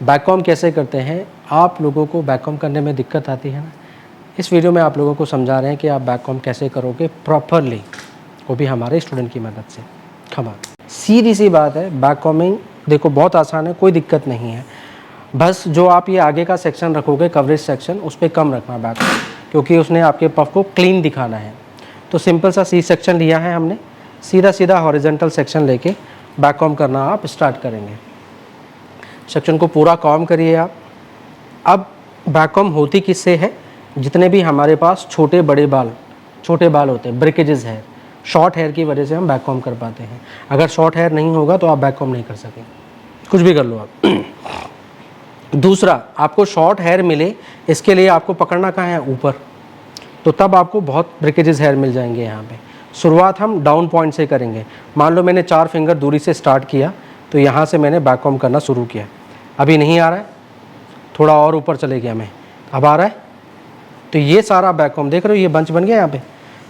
बैककॉम कैसे करते हैं। आप लोगों को बैककॉम करने में दिक्कत आती है ना, इस वीडियो में आप लोगों को समझा रहे हैं कि आप बैककॉम कैसे करोगे प्रॉपरली, वो भी हमारे स्टूडेंट की मदद से। खमा सीधी सी बात है, बैककॉमिंग देखो बहुत आसान है, कोई दिक्कत नहीं है। बस जो आप ये आगे का सेक्शन रखोगे कवरेज सेक्शन, उस पर कम रखना बैककॉम, क्योंकि उसने आपके पफ को क्लीन दिखाना है। तो सिंपल सा सी सेक्शन लिया है हमने, सीधा सीधा हॉरिजॉन्टल सेक्शन लेके बैककॉम करना आप स्टार्ट करेंगे। सेक्शन को पूरा कॉम करिए आप। अब बैककॉम होती किससे है, जितने भी हमारे पास छोटे बाल होते हैं, ब्रेकेजेस है, शॉर्ट हेयर की वजह से हम बैककॉम कर पाते हैं। अगर शॉर्ट हेयर नहीं होगा तो आप बैककॉम नहीं कर सकेंगे, कुछ भी कर लो आप। दूसरा, आपको शॉर्ट हेयर मिले इसके लिए आपको पकड़ना कहाँ है, ऊपर, तो तब आपको बहुत ब्रेकेजेस हेयर मिल जाएंगे यहाँ पे। शुरुआत हम डाउन पॉइंट से करेंगे। मान लो मैंने 4 फिंगर दूरी से स्टार्ट किया, तो यहाँ से मैंने बैककॉम करना शुरू किया। अभी नहीं आ रहा है, थोड़ा और ऊपर चले गया मैं, अब आ रहा है। तो ये सारा बैककॉम देख रहे हो, ये बंच बन गया यहाँ पे।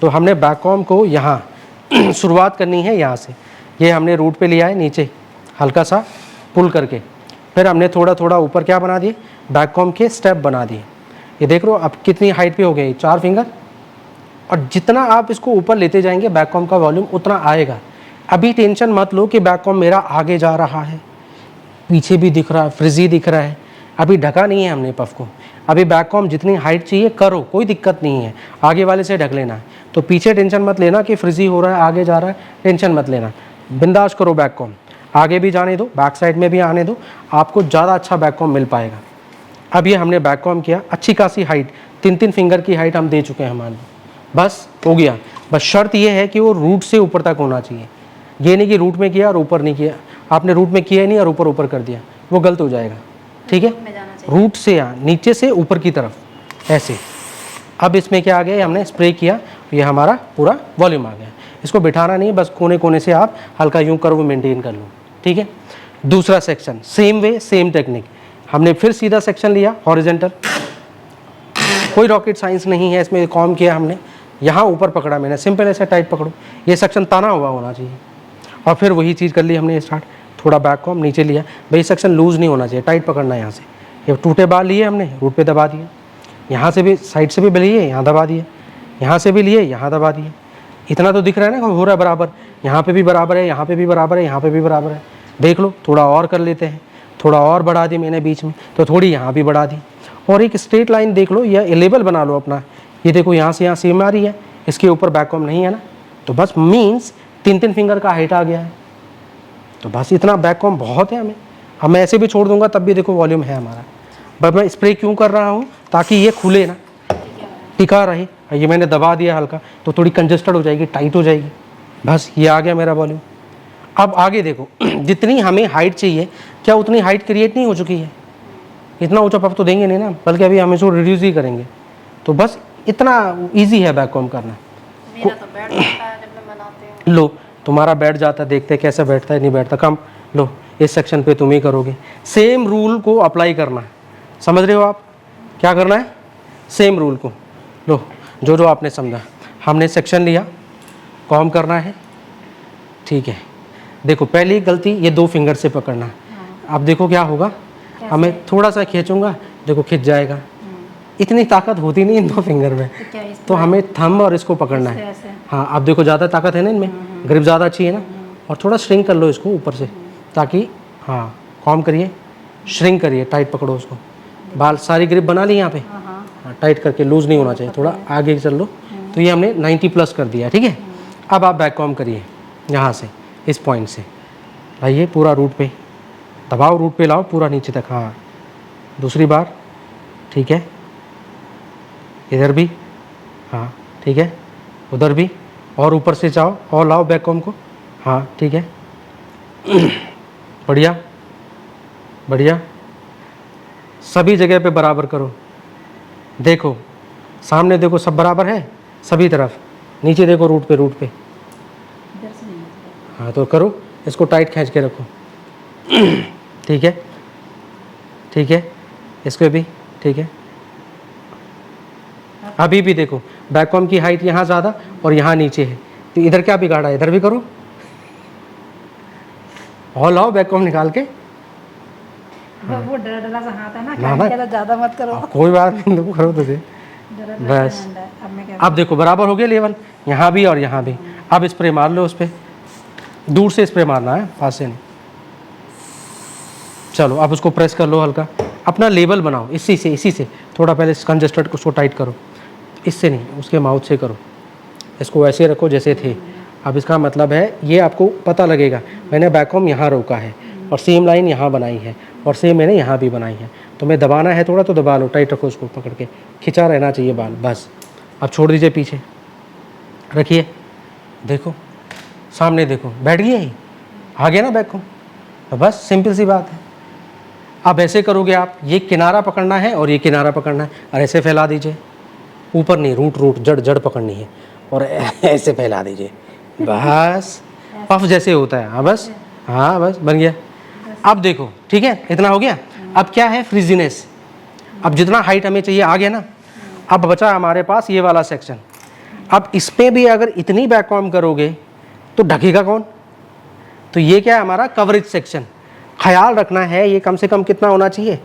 तो हमने बैककॉम को यहाँ शुरुआत करनी है यहाँ से। ये हमने रूट पे लिया है, नीचे हल्का सा पुल करके, फिर हमने थोड़ा थोड़ा ऊपर क्या बना दिए, बैककॉम के स्टेप बना दिए। ये देख रहे हो अब कितनी हाइट पे हो गई, 4 फिंगर। और जितना आप इसको ऊपर लेते जाएंगे बैककॉम का वॉल्यूम उतना आएगा। अभी टेंशन मत लो कि बैककॉम मेरा आगे जा रहा है, पीछे भी दिख रहा है, फ्रिजी दिख रहा है। अभी ढका नहीं है हमने पफ को। अभी बैककॉम जितनी हाइट चाहिए करो, कोई दिक्कत नहीं है, आगे वाले से ढक लेना है। तो पीछे टेंशन मत लेना कि फ्रिजी हो रहा है, आगे जा रहा है, टेंशन मत लेना, बिंदास करो बैककॉम। आगे भी जाने दो, बैक साइड में भी आने दो, आपको ज़्यादा अच्छा बैककॉम मिल पाएगा। अब ये हमने बैककॉम किया, अच्छी खासी हाइट, 3-3 फिंगर की हाइट हम दे चुके हैं हमारे, बस हो गया। बस शर्त ये है कि वो रूट से ऊपर तक होना चाहिए। ये नहीं कि रूट में किया और ऊपर नहीं किया, आपने रूट में किया ही नहीं और ऊपर ऊपर कर दिया, वो गलत हो जाएगा। ठीक है, रूट से या नीचे से ऊपर की तरफ ऐसे। अब इसमें क्या आ गया, हमने स्प्रे किया, ये हमारा पूरा वॉल्यूम आ गया। इसको बिठाना नहीं, बस कोने कोने से आप हल्का यूं करो, मेंटेन कर लो। ठीक है, दूसरा section same way same technique, हमने फिर सीधा सेक्शन लिया हॉरिजॉन्टल, कोई रॉकेट साइंस नहीं है इसमें। कॉम किया हमने, यहाँ ऊपर पकड़ा मैंने, सिंपल ऐसे टाइट पकड़ो, ये सेक्शन ताना हुआ होना चाहिए। और फिर वही चीज़ कर ली हमने स्टार्ट, थोड़ा बैक कॉम नीचे लिया, भाई सेक्शन लूज़ नहीं होना चाहिए, टाइट पकड़ना है यहाँ से। ये टूटे बाल लिए हमने, रूट पे दबा दिए, यहाँ से भी साइड से भी लिए, यहाँ दबा दिए, यहाँ से भी लिए, यहाँ दबा दिए। इतना तो दिख रहा है ना, हो रहा है बराबर, यहाँ पे भी बराबर है, यहाँ पे भी बराबर है, यहाँ पे भी बराबर है। देख लो, थोड़ा और कर लेते हैं, थोड़ा और बढ़ा दी मैंने बीच में, तो थोड़ी यहाँ भी बढ़ा दी। और एक स्ट्रेट लाइन देख लो या लेवल बना लो अपना। ये देखो यहाँ से यहाँ सेम आ रही है, इसके ऊपर बैककॉम नहीं है ना, तो बस मीन्स 3-3 फिंगर का हाइट आ गया है। तो बस इतना बैककॉम बहुत है हमें। अब मैं ऐसे भी छोड़ दूंगा तब भी देखो वॉल्यूम है हमारा। बस मैं स्प्रे क्यों कर रहा हूँ, ताकि ये खुले ना, टिका रहे। ये मैंने दबा दिया हल्का, तो थोड़ी कंजेस्टेड हो जाएगी, टाइट हो जाएगी। बस ये आ गया मेरा वॉल्यूम। अब आगे देखो, जितनी हमें हाइट चाहिए, क्या उतनी हाइट क्रिएट नहीं हो चुकी है? इतना ऊंचा पफ तो देंगे नहीं ना, बल्कि अभी हम इसको रिड्यूस ही करेंगे। तो बस इतना इजी है बैककॉम करना। मेरा तो बैठ जाता है जब मैं बनाती हूँ। लो, तुम्हारा बैठ जाता है, देखते हैं कैसे बैठता है, नहीं बैठता। कम लो, इस सेक्शन पे तुम ही करोगे। सेम रूल को अप्लाई करना है, समझ रहे हो आप? क्या करना है, सेम रूल को लो, जो जो आपने समझा। हमने सेक्शन लिया, कॉम करना है, ठीक है। देखो पहली गलती, ये 2 फिंगर से पकड़ना है। अब देखो क्या होगा, हमें थोड़ा सा खींचूंगा, देखो खिंच जाएगा। इतनी ताकत होती नहीं इन 2 फिंगर में, तो हमें थंब और इसको पकड़ना है। हाँ, अब देखो ज़्यादा ताकत है ना इनमें, ग्रिप ज़्यादा अच्छी है ना। और थोड़ा श्रिंक कर लो इसको ऊपर से, ताकि हाँ कॉम करिए, श्रिंक करिए, टाइट पकड़ो उसको। बाल सारी ग्रिप बना ली यहाँ पे, हाँ टाइट करके, लूज़ नहीं होना चाहिए, थोड़ा आगे चल लो। तो ये हमने 90+ कर दिया, ठीक है। अब आप बैक कॉम करिए यहाँ से, इस पॉइंट से लाइए पूरा रूट पे, दबाओ, रूट पे लाओ पूरा नीचे तक। हाँ, दूसरी बार, ठीक है, इधर भी, हाँ ठीक है, उधर भी, और ऊपर से जाओ और लाओ बैककॉम को। हाँ ठीक है, बढ़िया बढ़िया, सभी जगह पे बराबर करो। देखो सामने देखो, सब बराबर है सभी तरफ, नीचे देखो रूट पे। हाँ तो करो, इसको टाइट खींच के रखो। ठीक है, ठीक है, इसको भी ठीक है। अभी भी देखो बैककॉम की हाइट यहाँ ज़्यादा और यहाँ नीचे है, तो इधर क्या बिगाड़ा है, इधर भी करो। और लाओ बैककॉम निकाल के, वो डरा डरा सा हाथ है ना, ना, ना। कहता ज़्यादा मत करो। कोई बात नहीं, तुम करो तो सही। डरा बस। डरा है। अब मैं क्या अब देखो बराबर हो गया लेवल, यहाँ भी और यहाँ भी। अब स्प्रे मार लो उस पर, दूर से स्प्रे मारना है, पास से नहीं। चलो अब उसको प्रेस कर लो हल्का, अपना लेवल बनाओ इसी से थोड़ा पहले कंजस्टेड को उसको टाइट करो, इससे नहीं, उसके माउथ से करो। इसको वैसे रखो जैसे थे। अब इसका मतलब है ये आपको पता लगेगा, मैंने बैकहोम यहाँ रोका है और सेम लाइन यहाँ बनाई है और सेम मैंने यहाँ भी बनाई है। तो मैं दबाना है थोड़ा तो दबा लो, टाइट रखो उसको पकड़ के, खिंचा रहना चाहिए बाल, बस। अब छोड़ दीजिए, पीछे रखिए, देखो सामने देखो, बैठ गया ही, आ गया ना बैकहोम। तो बस सिंपल सी बात है। अब ऐसे करोगे आप, ये किनारा पकड़ना है और ये किनारा पकड़ना है और ऐसे फैला दीजिए, ऊपर नहीं, रूट जड़ पकड़नी है और ऐसे फैला दीजिए, बस पफ जैसे होता है। हाँ बस, हाँ बस बन गया। अब देखो ठीक है, इतना हो गया। अब क्या है, फ्रिजीनेस। अब जितना हाइट हमें चाहिए आ गया ना। अब बचा हमारे पास ये वाला सेक्शन। अब इस पर भी अगर इतनी बैककॉम करोगे तो ढकेगा कौन? तो ये क्या है, हमारा कवरेज सेक्शन। ख्याल रखना है ये कम से कम कितना होना चाहिए,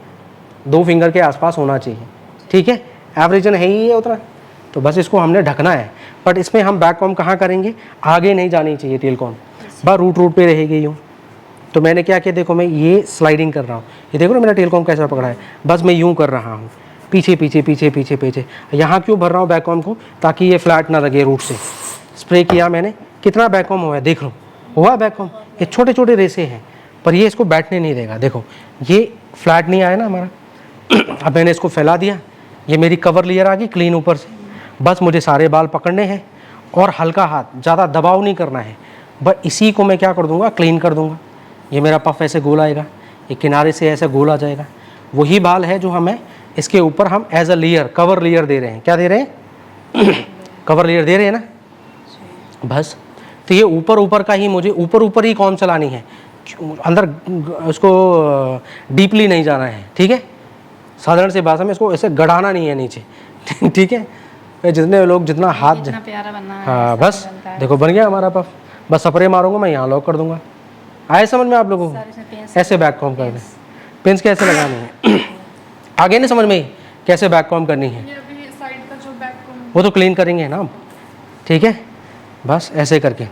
2 फिंगर के आसपास होना चाहिए, ठीक है। एवरेजन है ही है उतना, तो बस इसको हमने ढकना है। बट इसमें हम बैक कॉम कहाँ करेंगे, आगे नहीं जानी चाहिए टेल कॉम, बस रूट पे रहेगी यूँ। तो मैंने क्या किया, देखो मैं ये स्लाइडिंग कर रहा हूँ, ये देखो ना मेरा टेल कॉम कैसा पकड़ा है, बस मैं यूँ कर रहा हूँ, पीछे पीछे पीछे पीछे पीछे। यहाँ क्यों भर रहा हूँ बैक कॉम को, ताकि ये फ्लैट ना लगे रूट से। स्प्रे किया मैंने, कितना बैक कॉम हुआ है देख लो, हुआ बैक कॉम। ये छोटे छोटे रेसे हैं पर ये इसको बैठने नहीं देगा, देखो ये फ्लैट नहीं आया ना हमारा। अब मैंने इसको फैला दिया, ये मेरी कवर लेयर आ गई क्लीन ऊपर से। बस मुझे सारे बाल पकड़ने हैं और हल्का हाथ, ज़्यादा दबाव नहीं करना है। बस इसी को मैं क्या कर दूंगा, क्लीन कर दूंगा। ये मेरा पफ ऐसे गोल आएगा, एक किनारे से ऐसे गोल आ जाएगा। वही बाल है जो हमें इसके ऊपर हम as a layer, cover layer दे रहे हैं। क्या दे रहे हैं कवर लेयर दे रहे हैं ना, बस। तो ये ऊपर का ही मुझे ऊपर ही कॉम चलानी है, अंदर उसको डीपली नहीं जाना है, ठीक है। साधारण सी भाषा में इसको ऐसे गढ़ाना नहीं है नीचे ठीक है। जितने लोग जितना हाथ इतना प्यारा बनना है। हाँ बस देखो बन गया हमारा पफ। बस स्प्रे मारूंगा मैं, यहाँ लॉक कर दूंगा। आए समझ में आप लोगों को, ऐसे बैक कॉम करना है, पिंस कैसे लगानी है आगे नहीं समझ में कैसे बैक कॉम करनी है, ये अभी साइड का जो बैक कॉम वो तो क्लीन करेंगे ना, ठीक है। बस ऐसे करके,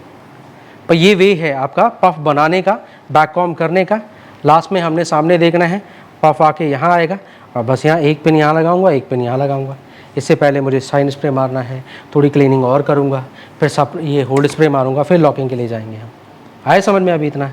पर ये वे है आपका पफ बनाने का, बैक कॉम करने का। लास्ट में हमने सामने देखना है, पफ आके यहाँ आएगा और बस यहाँ एक पिन यहाँ लगाऊंगा, एक पिन यहाँ लगाऊंगा। इससे पहले मुझे शाइन स्प्रे मारना है, थोड़ी क्लीनिंग और करूँगा, फिर सब ये होल्ड स्प्रे मारूंगा, फिर लॉकिंग के लिए जाएंगे हम। आए समझ में अभी इतना,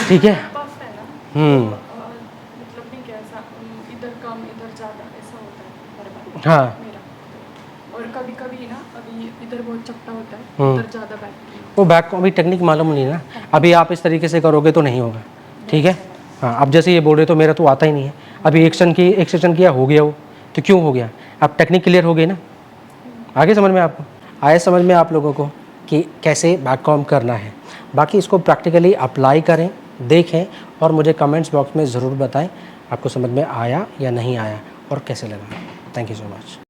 ठीक है। पफ है ना, मतलब नहीं कैसा, इधर कम इधर ज़्यादा ऐसा होता है हर बार हाँ मेरा। और कभी कभी ना अभी इधर बहुत चपटा होता है, इधर ज़्यादा बैक। वो बैक को अभी टेक्निक मालूम नहीं ना, अभी आप इस तरीके से करोगे तो नहीं होगा, ठीक है। हाँ अब जैसे ये बोल रहे तो मेरा तो आता ही नहीं है, अभी एक सेक्शन किया हो गया वो, तो क्यों हो गया, अब टेक्निक क्लियर हो गई ना। आगे समझ में आपको आए, समझ में आप लोगों को कि कैसे बैक कॉम करना है। बाकी इसको प्रैक्टिकली अप्लाई करें, देखें और मुझे कमेंट्स बॉक्स में ज़रूर बताएं आपको समझ में आया या नहीं आया और कैसे लगा। Thank you so much.